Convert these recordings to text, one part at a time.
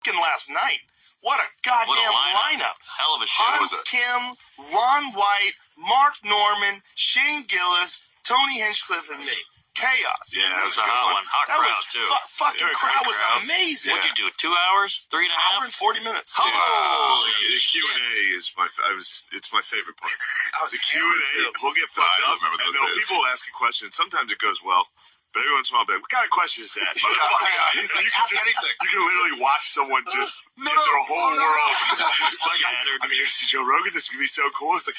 fucking last night. What a goddamn lineup. Hell of a show. Hans Kim, Ron White, Mark Norman, Shane Gillis, Tony Hinchcliffe, and me. Chaos. Yeah, that was a hot one. Hot crowd, too. Fucking crowd was amazing. What'd you do, 2 hours? 3.5 hour and 40 minutes. Holy the shit. Q&A is it's my favorite part. The Q&A, we'll get fucked I up, remember and those days. people will ask a question. Sometimes it goes well, but every once in a while, I'll be like, what kind of question is that? He's like, ask anything. You can literally watch someone just get their whole world. Like, I mean, you see Joe Rogan, this is going to be so cool. It's like,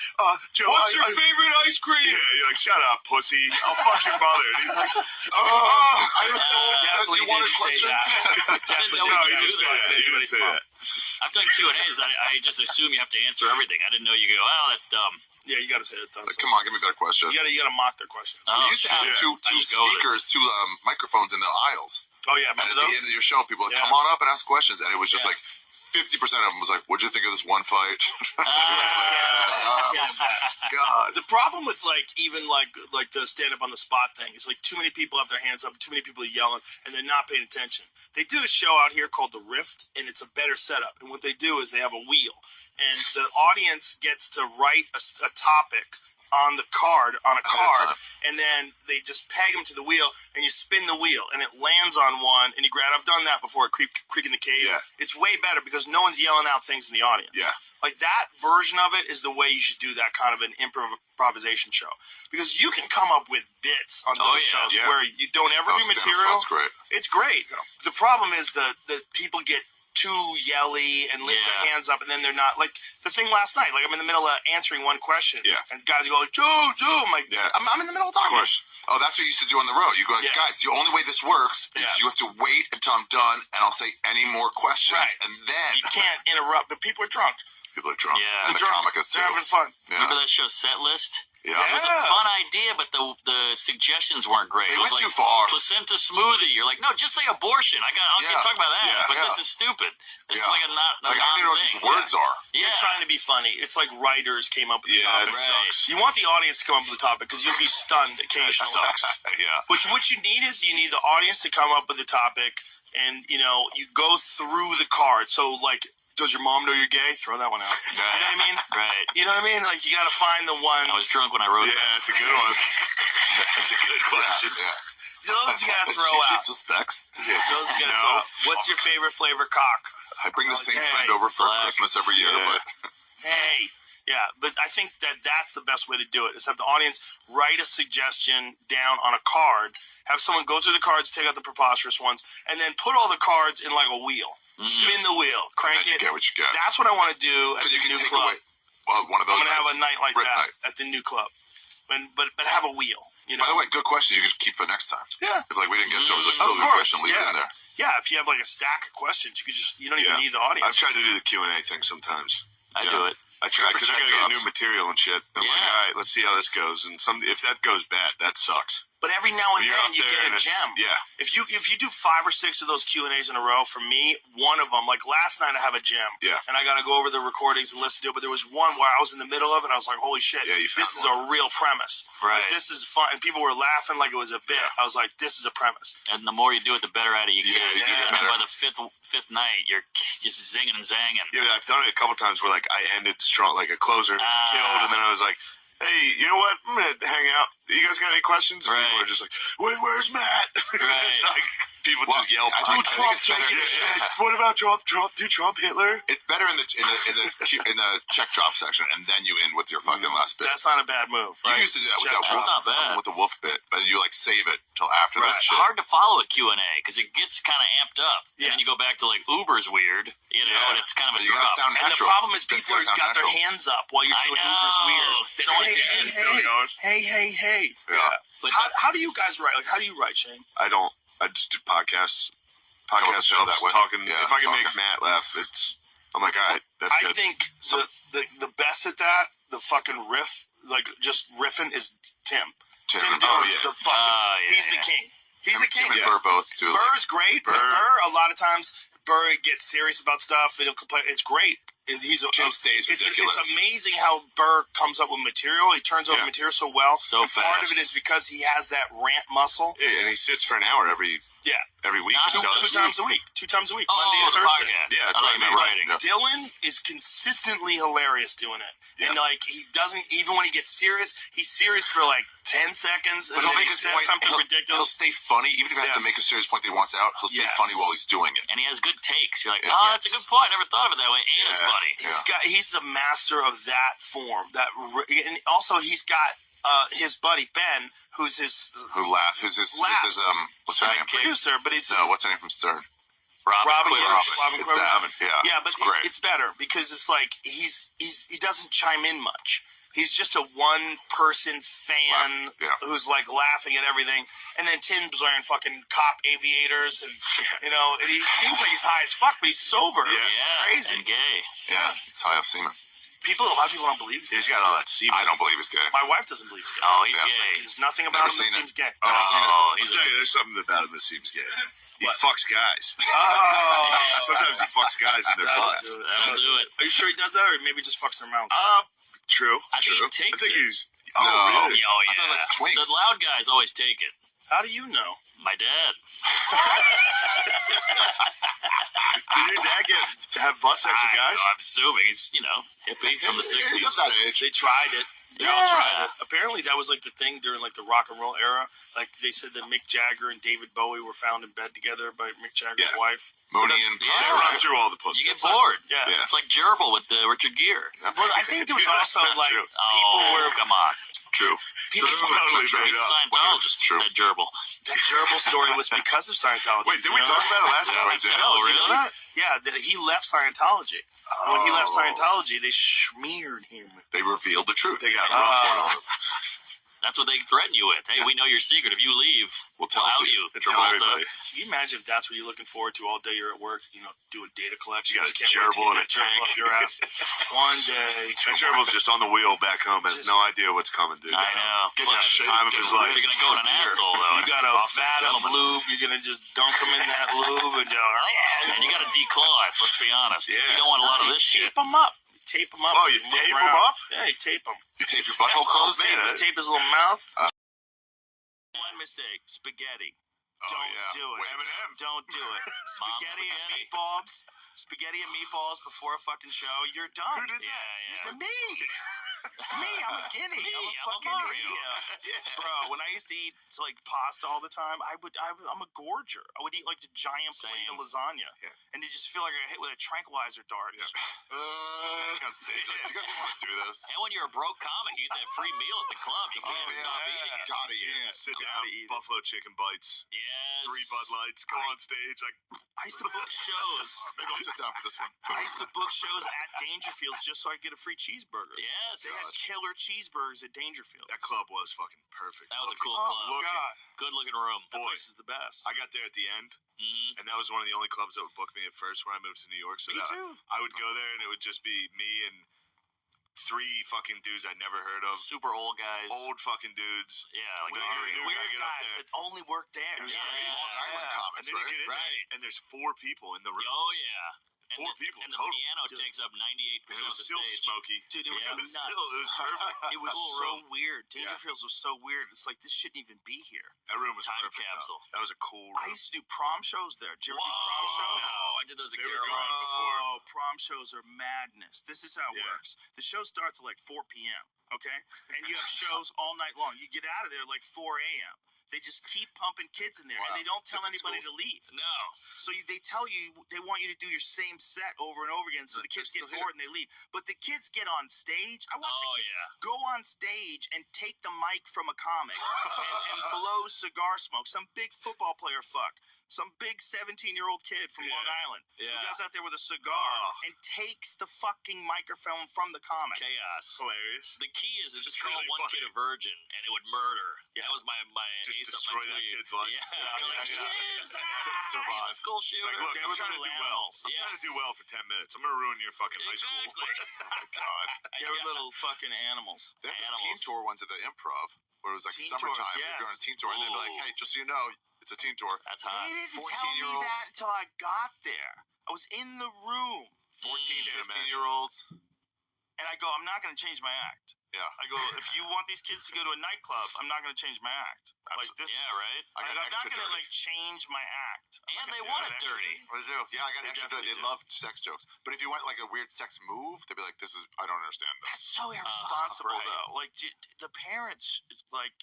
Joe, What's your favorite ice cream? Yeah, you're like, shut up, pussy. I'll fuck your mother. And he's like, I was told definitely you wanted didn't say questions. that. Definitely no, didn't you do didn't say that. that. You didn't say that. I've done Q&As. I just assume you have to answer everything. I didn't know you go, oh, that's dumb. Yeah, you got to say it's done. Like, come on, give me a better question. You got to mock their questions. Oh, We used to have shit. two I just go with it. speakers, two microphones in the aisles. Oh, yeah, And remember at the those? end of your show, people would Yeah. come on up and ask questions, and it was just Yeah. like 50% of them was like, "What'd you think of this one fight?" It's like, God. The problem with even the stand up on the spot thing is too many people have their hands up, too many people are yelling, and they're not paying attention. They do a show out here called The Rift, and it's a better setup. And what they do is they have a wheel, and the audience gets to write a topic on a card, and then they just peg them to the wheel, and you spin the wheel, and it lands on one, and you grab. I've done that before, Creek in the Cave. Yeah. It's way better because no one's yelling out things in the audience. Yeah. Like that version of it is the way you should do that kind of an improvisation show, because you can come up with bits on those shows where you don't ever do material. That's great. It's great. Yeah. The problem is the people get too yelly and lift their hands up, and then they're not like the thing last night. Like I'm in the middle of answering one question, and guys go, Joe. I'm like, I'm in the middle of talking. Of course. Oh, that's what you used to do on the road. You go, like, guys, the only way this works is you have to wait until I'm done, and I'll say any more questions, and then you can't interrupt. But people are drunk. People are drunk. Yeah. And the comic is too. They're having fun. Yeah. Remember that show Set List? Yeah. It was a fun idea, but the suggestions weren't great. They it was went like too far. Placenta smoothie. You're like, no, just say abortion. I can talk about that, but this is stupid. This is like a not like, I don't even know what these words are. You're trying to be funny. It's like writers came up with the topic. That sucks. You want the audience to come up with the topic because you'll be stunned occasionally. That sucks. Yeah. Which what you need is you need the audience to come up with the topic, and you go through the card. So like, does your mom know you're gay? Throw that one out. Right. You know what I mean? Right. You know what I mean? Like you got to find the one. I was drunk when I wrote that. Yeah, that's a good one. That's a good question. Yeah. Those you got to throw She out. suspects. Those you got to throw out. What's your favorite flavor cock? I bring the same Okay. friend over for Black. Christmas every year, but Hey. Yeah, but I think that's the best way to do it, is have the audience write a suggestion down on a card, have someone go through the cards, take out the preposterous ones, and then put all the cards in like a wheel. Spin the wheel, crank you it. get what you get. That's what I want to do at Because the you can new take club. away one of those I'm going to have a nights. night like Riff that night. at the new club. But have a wheel, you know? By the way, good questions you could keep for next time. Yeah. If we didn't get to it, there's still a Of good course, question, leave it in there. Yeah, if you have like a stack of questions, you don't even need the audience. I've tried to do the Q&A thing sometimes. I do it. I try because I check gotta get drops. new material and shit. I'm like, all right, let's see how this goes. And if that goes bad, that sucks. But every now and You're then out you there get and a it's- gem. yeah. If you do 5 or 6 of those Q&As in a row, for me, one of them, like last night I have a gem. Yeah. And I got to go over the recordings and listen to it. But there was one where I was in the middle of it. I was like, holy shit, Yeah, you found this is a real premise. Right. Like, this is fun. And people were laughing like it was a bit. I was like, this is a premise. And the more you do it, the better at it you get. you do get And better. by the fifth night, you're just zinging and zanging. Yeah, I've done it a couple times where like I ended strong, like a closer killed, and then I was like, hey, you know what? I'm gonna hang out. You guys got any questions? And people Right. are just like, wait, where's Matt? Right. It's like people just yell. I think Trump it's better. taking a shit. What about Trump? Do Trump Hitler? It's better in the check drop section, and then you end with your fucking last bit. That's not a bad move, right? You used to do that with that Check wolf, That's not bad. with the wolf bit, but you like save it till after that It's shit. hard to follow a Q&A because it gets kind of amped up. Yeah. And then you go back to like Uber's weird, and it's kind of a You gotta drop. sound And the natural. problem is It's people gotta sound got their natural. hands up while you're I doing know. Uber's weird. They don't want to Hey, It's still going. hey. Yeah. But How do you guys write? Like, how do you write, Shane? I don't. I just do podcasts. Podcast show helps that way. talking. Yeah, if I can talking. make Matt laugh, I'm like, all right, that's I good. think the best at that, the fucking riff, like just riffing, is Tim. Tim Tim, Dillon's yeah. the fucking. He's the king. He's the king. Tim and Burr both do. Burr's great, but Burr. Burr, a lot of times, Burr gets serious about stuff. He'll complain. It's great. Tim stays ridiculous. It's amazing how Burr comes up with material. He turns over material so well. So and part of fast. it is because he has that rant muscle. Yeah, and he sits for an hour every Yeah. Every week? Not Two times a week. 2 times a week. Oh, Monday and the Thursday. podcast. Yeah, that's I what I thought you meant. meant writing. Yeah. Dylan is consistently hilarious doing it. Yeah. And, like, he doesn't, even when he gets serious, he's serious for, like, 10 seconds, and But then he'll he make his says point. something He'll ridiculous. stay funny, even if he has to Yes. make a serious point that he wants out. He'll stay Yes. funny while he's doing it. And he has good takes. You're like, Yeah. oh, that's a good point. I never thought of it that way. And it's Yeah. funny. He's the master of that form. And also, he's got his buddy, Ben, who's his Who's his what's her name? producer, but he's No, what's her name from Stern? Robin Quivers. Robin It's Quivers. that, yeah. Yeah, but it's great. it's better because it's like he doesn't chime in much. He's just a one-person fan Yeah. who's like laughing at everything, and then Tim's wearing fucking cop aviators, and and he seems like he's high as fuck, but he's sober. Yeah. It's Yeah, crazy. and gay. Yeah, it's high up semen. A lot of people don't believe he's gay. He's got all that semen. I don't believe he's gay. My wife doesn't believe he's gay. Oh, he's Yeah, gay. There's nothing about Never him that seen it. seems gay. Oh, I'll he's tell you, there's something about him that seems gay. He What? fucks guys. Oh, Sometimes he fucks guys in their That'll butts. do it. That'll do it. Are you sure he does that, or maybe just fucks their mouth? True. I think true. he takes I think it. he's. No. Oh, really? Oh, I thought yeah. like twinks. The loud guys always take it. How do you know? My dad. Did your dad have butt sex with guys? I'm assuming he's, hippie from the 60s. He's at that age. They tried it. They all tried Yeah. it. Apparently, that was like the thing during like the rock and roll era. Like they said that Mick Jagger and David Bowie were found in bed together by Mick Jagger's Yeah. wife. Mooney and Yeah. They run through all the pussy. You get bored. Yeah. Yeah. It's like Gerbil with Richard Gere. Well, I think there was Dude, that's also not like true. people Oh, were come on. True. people True. were Totally True. made He's up. a Scientologist, True. that gerbil. that gerbil story was because of Scientology. Wait, did we you know? talk about it last Yeah, time? we did. No, Oh, did you know really? that? Yeah, he left Scientology. When he left Oh. Scientology, they smeared him. They revealed the truth. They got rough on him. That's what they threaten you with. Hey, we know your secret. If you leave, We'll tell out you. you. It's from everybody. Can you imagine if that's what you're looking forward to all day you're at work? Do a data collection. You got a Just can't wait to gerbil get in a that gerbil tank. up your ass. One day. That gerbil's just on the wheel back home, has no idea what's coming, dude. I know. Gets Plus, the time of his life. You're going to go in an asshole, though. You It's got a awesome vat of gentleman. lube. You're gonna just dunk them in that lube and go. And you got to declaw it, let's be honest. Yeah. You don't want a lot of this shit. Tape them up. Tape them up. Oh, you Look tape 'em around. up? Yeah, you tape them. You tape your butthole closed? man, Tape, I- tape his little mouth. One mistake: spaghetti. Oh, Don't yeah. do it. Wait. M&M. Don't do it. Spaghetti and spaghetti. meatballs. Spaghetti and meatballs before a fucking show. You're done. Who did that? Yeah. It's me. I'm a guinea. Me, I'm a I'm a fucking Mario. idiot. Bro, when I used to eat like pasta all the time, I'm a gorger. I would eat like the giant plate of Same. lasagna, Yeah. and you just feel like I hit with a tranquilizer dart. Yeah. Just- On stage. Like, do you guys want to do this? And when you're a broke comic, you get that free meal at the club. You can't yeah. stop Yeah. eating it. Gotta eat Yeah, it. sit Gotta down, eat it. buffalo chicken bites, Yes. 3 Bud Lights, go on stage. Like, I used to book shows. Maybe I'll sit down for this one. I used to book shows at Dangerfields just so I could get a free cheeseburger. Yes. They had killer cheeseburgers at Dangerfield. that club was fucking perfect. That was a cool Oh, club. Look, God. Good looking room. That boy. place is the best. I got there at the end, Hmm. and that was one of the only clubs that would book me at first when I moved to New York. So Me that too. I would go there, and it would just be me and 3 fucking dudes I'd never heard of. Super old guys. Old fucking dudes. Yeah, like Weird, Mario. weird. Weird get up guys there. that only work there. It was Yeah. crazy. Long Island Yeah. comics, And then you right? get in there, Right. and there's 4 people in the room. Oh, yeah. And 4 the, people and the total. piano Dude. takes up 98% And it of was the still stage. smoky. Dude, it was Yeah. It was nuts. still, it was perfect. It was Cool so room. weird. Dangerfields was so weird. It's like this shouldn't even be here. That room was Time perfect. capsule. Though. That was a cool I room. used to do prom shows there. Did you ever do prom shows? No, I did those at They were Caroline's. good. before. Oh, prom shows are madness. This is how it Yeah. works. The show starts at like 4 p.m., okay? And you have shows all night long. You get out of there at like 4 a.m. They just keep pumping kids in there, Wow. and they don't tell Different anybody schools. to leave. No. So they tell you, they want you to do your same set over and over again, so the kids They're get still bored and they leave. But the kids get on stage. I watched Oh, a kid yeah. go on stage and take the mic from a comic and blow cigar smoke. Some big football player fuck. Some big 17-year-old kid from Yeah. Long Island who Yeah. goes out there with a cigar Oh. and takes the fucking microphone from the comic. Chaos. Hilarious. The key is to just It's call really one funny. kid a virgin, and it would murder. Yeah. That was my Just ace up destroy my that sleeve. kid's life. Yeah. Yeah, You're like, yeah. yes, Survive. school It's shooter. like, look, They I'm were trying to do little well. animals. I'm Yeah. trying to do well for 10 minutes. I'm going to ruin your fucking high school. Exactly. Oh, God. They were little fucking animals. There was Animals. teen tour ones at the Improv, where it was like Teen summertime. tours, You'd go on a yes. teen tour, and they'd be like, Ooh. hey, just so you know, it's a teen tour. That's They hot. didn't tell me 14-year-olds. that until I got there. I was in the room. 14, Can't 15-year-olds. And I go, I'm not going to change my act. Yeah. I go, if you want these kids to go to a nightclub, I'm not going to change my act. Like this. Yeah, right. I'm not going to like change my act. And they want it dirty. They do. Yeah, I got extra dirty. They love sex jokes. But if you went like a weird sex move, they'd be like, "This is I don't understand this." That's so irresponsible, though. Like the parents, like.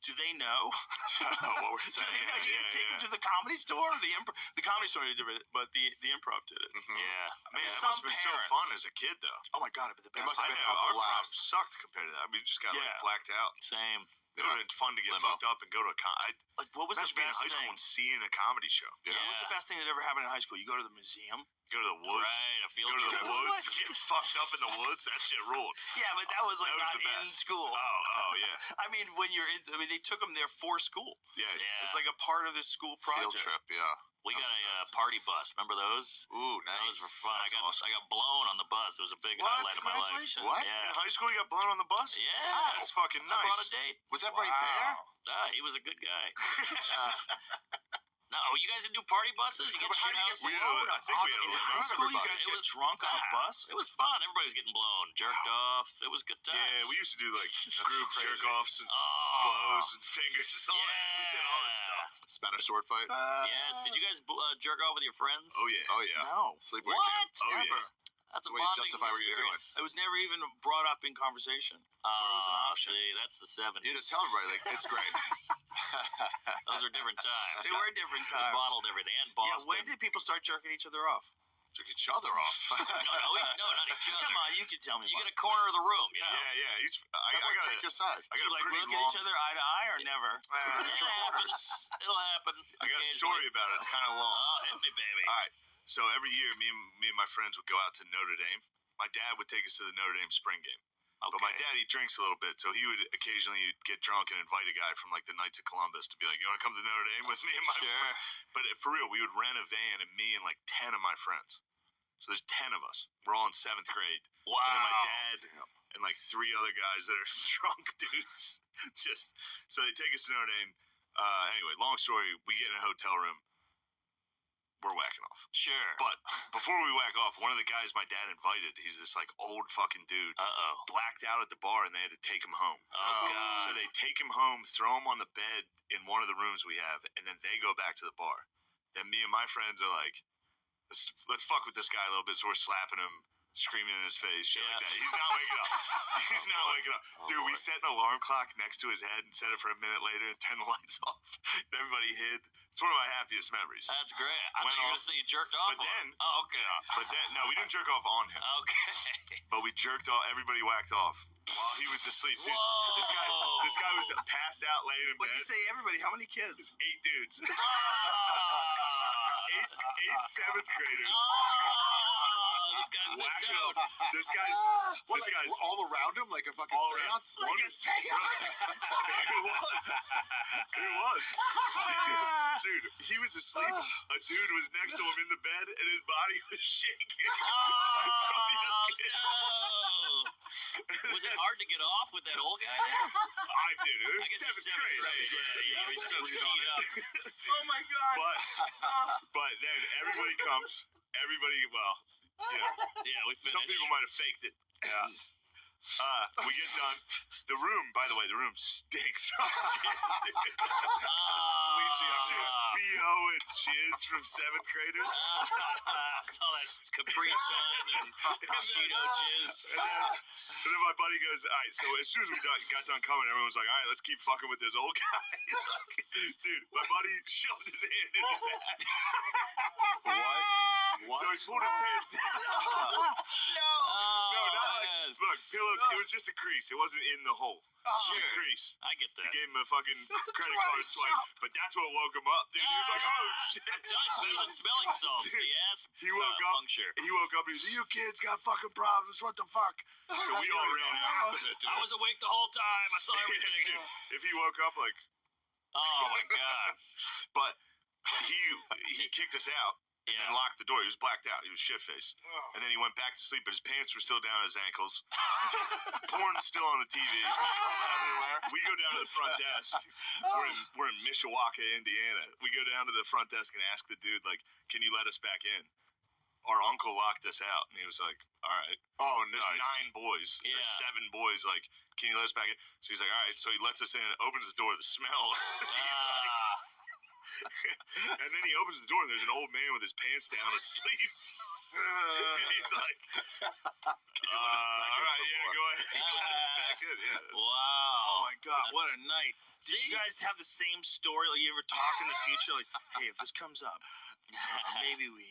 Do they know? What we're saying? You take them to the Comedy Store. The Comedy Store did it, but the Improv did it. Mm-hmm. Yeah, I mean, it must have been so fun as a kid, though. Oh my god, but the best. It must have been our prom sucked compared to that. I mean, you just got like blacked out. Same. It would have been fun to get fucked up and go to a like what was the best being in high school and seeing a comedy show? Yeah. What was the best thing that ever happened in high school? You go to the museum. Go to the woods. Right, a field trip. Go to the woods. Get fucked up in the woods. That shit ruled. Yeah, but that was like not in school. Oh, yeah. I mean, they took them there for school. Yeah. It's like a part of this school project. Field trip, yeah. We got a party bus. Remember those? Ooh, nice. Those were fun. I got blown on the bus. It was a big highlight of my life. What? Yeah. In high school, you got blown on the bus? Yeah. That's fucking nice. I brought a date. Was that right there? He was a good guy. No, you guys didn't do party buses? You get shit houses? I think we had a in high school. You guys get drunk on a bus? It was fun. Everybody was getting blown, jerked off. It was good times. Yeah, we used to do like group jerk offs and blows and fingers. All that. We did all this stuff. Spanish sword fight. Yes. Did you guys jerk off with your friends? Oh yeah. Oh yeah. No. Sleepaway What? camp. Oh Never. yeah. That's a way you bonding justify what you're doing. experience. It was never even brought up in conversation. Or it was an option. See, that's the 70s. You just tell everybody like it's great. Those are different times. They were different We times. bottled everything. And Boston. Yeah, when did people start jerking each other off? Took each other off. No, not each other. Come on, you can tell me. You get a corner of the room. You know? Yeah. I gotta take your side. I got like pretty look at each other eye to eye or never? It happens. It'll happen. I got a story about it. It's kind of long. Oh, hit me, baby. All right. So every year, me and my friends would go out to Notre Dame. My dad would take us to the Notre Dame spring game. Okay. But my dad, he drinks a little bit, so he would occasionally get drunk and invite a guy from like the Knights of Columbus to be like, "You want to come to Notre Dame with me and my friend?" But for real, we would rent a van, and me and like 10 of my friends. So there's 10 of us. We're all in 7th grade. Wow. And then my dad and like 3 other guys that are drunk dudes. So they take us to Notre Dame. Anyway, long story. We get in a hotel room. We're whacking off. Sure. But before we whack off, one of the guys my dad invited, he's this like old fucking dude, blacked out at the bar, and they had to take him home. Oh, God. So they take him home, throw him on the bed in one of the rooms we have, and then they go back to the bar. Then me and my friends are like, let's fuck with this guy a little bit, so we're slapping him, screaming in his face, shit like that. He's not waking up. He's not waking up. Dude, we set an alarm clock next to his head and set it for a minute later and turned the lights off. And everybody hid. It's one of my happiest memories. That's great. I thought you were going to say you jerked off. But then, okay. Yeah, but then, no, we didn't jerk off on him. Okay. But we jerked off. Everybody whacked off while he was asleep. Dude, this guy was passed out, laying in bed. What did you say, everybody? How many kids? 8 dudes. Oh. 8 7th graders. This guy missed out. This guy's all around him like a fucking seance. Like a seance. It was. Dude, he was asleep. A dude was next to him in the bed, and his body was shaking. No. Was it hard to get off with that old guy there? I did. It was I guess 7th grade. Yeah, he's so keyed up. Oh my god. But then everybody comes. Everybody, well, Yeah, we finished. some people might have faked it. Yeah. We get done. The room, by the way, stinks. Just BO and jizz from 7th graders. That's all that Capri Sun and Cheeto jizz. And then my buddy goes, all right, so as soon as we got done coming, everyone was like, all right, let's keep fucking with this old guy. Dude, my buddy shoved his hand in his ass. What? So he pulled his pants down. No, not like, look, pillow, it was just a crease. It wasn't in the hole. Just a crease. I get that. He gave him a fucking credit card swipe. But that's what woke him up, dude. He was like, oh, shit. It's better than smelling salts, the ass He woke up. puncture. He woke up and he said, you kids got fucking problems. What the fuck? So we all ran after that, dude. I was awake the whole time. I saw everything. If he woke up like... Oh, my God. But he kicked us out. And then locked the door. He was blacked out. He was shit-faced. And then he went back to sleep, but his pants were still down his ankles. Porn's still on the TV. Everywhere. We go down to the front desk. We're in Mishawaka, Indiana. We go down to the front desk and ask the dude, like, can you let us back in? our uncle locked us out, and he was like, "All right, there's nice. 9 boys, Yeah. there's 7 boys. Like, can you let us back in?" So he's like, "All right." So he lets us in, opens the door, the smell, and then he opens the door, and there's an old man with his pants down asleep. He's like, Can you let us back in "All right, for yeah, more?" go ahead, let us back in." Yeah, Wow. Oh my god, what a night! Did See? you guys have the same story? Like, you ever talk in the future? Like, hey, if this comes up, maybe we.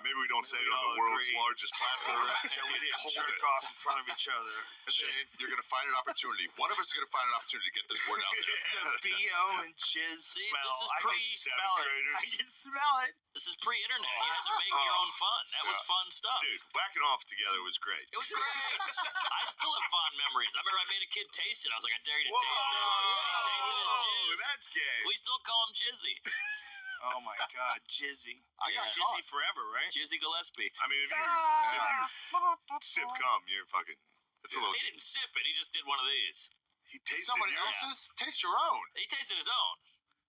maybe we don't say it we on all the world's agree. largest platform. And we didn't hold the cough in front of each other. Shane, you're going to find an opportunity. One of us is going to find an opportunity to get this word out there. The BO and jizz See, smell. this is I can smell it. I can smell it. This is pre-internet. You had to make your own fun. That was fun stuff. Dude, whacking off together was great. It was great. I still have fond memories. I remember I made a kid taste it. I was like, I dare you to taste it. He tasted his jizz. That's gay. We still call him Jizzy. Oh my god, Jizzy. I got Jizzy caught. forever, right? Jizzy Gillespie. I mean, if you sip cum, you're fucking. It's a little. He didn't sip it. He just did one of these. He tasted Somebody yours. else's? Taste your own. He tasted his own.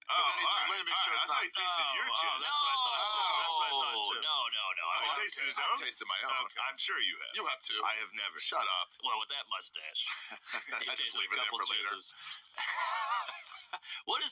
Oh, But then he's like, all let me make sure I it's thought not. he tasted your Oh, jizz. that's what I thought too. That's what I thought too. No. Oh, he tasted his I've own? tasted my own. Okay. I'm sure you have. You have to. I have never. Shut up. Well, with that mustache. He I just tasted leave a it there couple for later. jizzes. What is